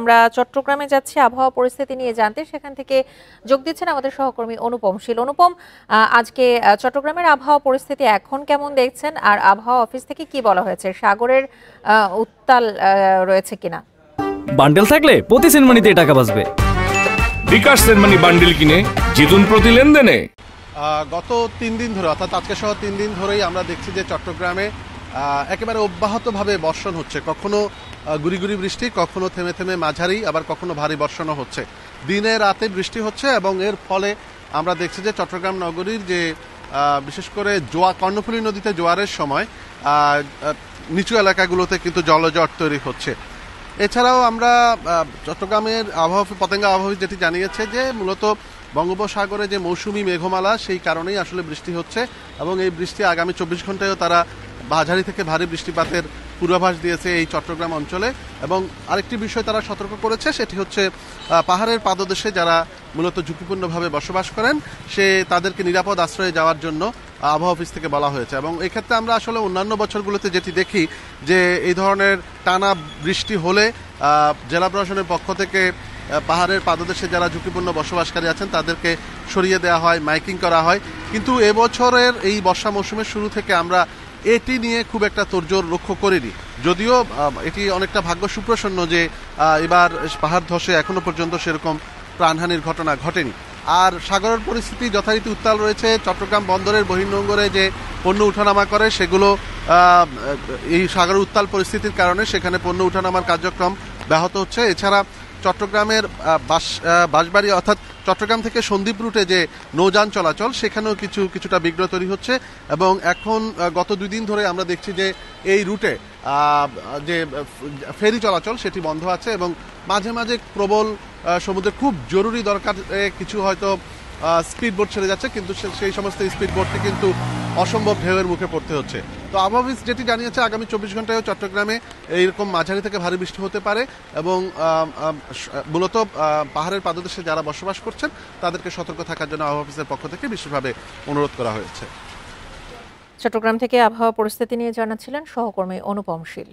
আমরা চট্টগ্রামে যাচ্ছি আবহাওয়া পরিস্থিতি নিয়ে জানতে। সেখান থেকে যোগ দিচ্ছেন আমাদের সহকর্মী অনুপম শীল। অনুপম, আজকে চট্টগ্রামের আবহাওয়া পরিস্থিতি এখন কেমন দেখছেন, আর আবহাওয়া অফিস থেকে কি বলা হয়েছে? সাগরের উত্তাল রয়েছে কিনা? বান্ডেল থাকলে প্রতি সেনমানিতে টাকা বাঁচবে। বিকাশ সেনমানি বান্ডেল কিনে জিতুন প্রতি লেনদেনে। গত 3 দিন ধরে, অর্থাৎ আজকে সহ 3 দিন ধরেই আমরা দেখছি যে চট্টগ্রামে একেবারে অব্যাহতভাবে বর্ষণ হচ্ছে। কখনো গুড়ি গুড়ি বৃষ্টি, কখনো থেমে থেমে মাঝারি, আবার কখনো ভারী বর্ষণও হচ্ছে। দিনে রাতে বৃষ্টি হচ্ছে এবং এর ফলে আমরা দেখছি যে চট্টগ্রাম নগরীর যে বিশেষ করে কর্ণফুলী নদীতে জোয়ারের সময় নিচু এলাকাগুলোতে কিন্তু জলজট তৈরি হচ্ছে। এছাড়াও আমরা চট্টগ্রামের পতেঙ্গা আবহাওয়া যেটি জানিয়েছে যে মূলত বঙ্গোপসাগরে যে মৌসুমি মেঘমালা, সেই কারণেই আসলে বৃষ্টি হচ্ছে এবং এই বৃষ্টি আগামী 24 ঘন্টায়ও তারা মাঝারি থেকে ভারী বৃষ্টিপাতের পূর্বাভাস দিয়েছে এই চট্টগ্রাম অঞ্চলে। এবং আরেকটি বিষয় তারা সতর্ক করেছে, সেটি হচ্ছে পাহাড়ের পাদদেশে যারা মূলত ঝুঁকিপূর্ণভাবে বসবাস করেন তাদেরকে নিরাপদ আশ্রয়ে যাওয়ার জন্য আবহাওয়া অফিস থেকে বলা হয়েছে। এবং এক্ষেত্রে আমরা আসলে অন্যান্য বছরগুলোতে যেটি দেখি যে এই ধরনের টানা বৃষ্টি হলে জেলা প্রশাসনের পক্ষ থেকে পাহাড়ের পাদদেশে যারা ঝুঁকিপূর্ণ বসবাসকারী আছেন তাদেরকে সরিয়ে দেওয়া হয়, মাইকিং করা হয়। কিন্তু এবছরের এই বর্ষা মৌসুমের শুরু থেকে আমরা এটি নিয়ে খুব একটা তোড়জোড় লক্ষ্য করিনি, যদিও এটি অনেকটা ভাগ্য সুপ্রসন্ন যে এবার পাহাড় ধসে এখনো পর্যন্ত সেরকম প্রাণহানির ঘটনা ঘটেনি। আর সাগরের পরিস্থিতি যথারীতি উত্তাল রয়েছে। চট্টগ্রাম বন্দরের বহির্নোঙরে যে পণ্য উঠানামা করে সেগুলো এই সাগরের উত্তাল পরিস্থিতির কারণে সেখানে পণ্য উঠানামার কার্যক্রম ব্যাহত হচ্ছে। এছাড়া চট্টগ্রামের বাঁশবাড়ি অর্থাৎ চট্টগ্রাম থেকে সন্দ্বীপ রুটে যে নৌযান চলাচল সেখানেও কিছুটা বিঘ্ন তৈরি হচ্ছে। এবং এখন গত 2 দিন ধরে আমরা দেখছি যে এই রুটে যে ফেরি চলাচল সেটি বন্ধ আছে এবং মাঝে মাঝে প্রবল সমুদ্রে খুব জরুরি দরকার কিছু হয়তো স্পিড বোট ছেড়ে যাচ্ছে, কিন্তু সেই সমস্ত স্পিড বোটটি কিন্তু অসম্ভব ঢেউয়ের মুখে পড়তে হচ্ছে। তো আবহাওয়া অফিস যেটি জানিয়েছে আগামী 24 ঘন্টায়ও চট্টগ্রামে এইরকম মাঝারি থেকে ভারী বৃষ্টি হতে পারে এবং মূলত পাহাড়ের পাদদেশে যারা বসবাস করছেন তাদেরকে সতর্ক থাকার জন্য আবহাওয়া অফিসের পক্ষ থেকে বিশেষভাবে অনুরোধ করা হয়েছে। চট্টগ্রাম থেকে আবহাওয়া পরিস্থিতি নিয়ে জানাচ্ছিলেন সহকর্মী অনুপম শীল।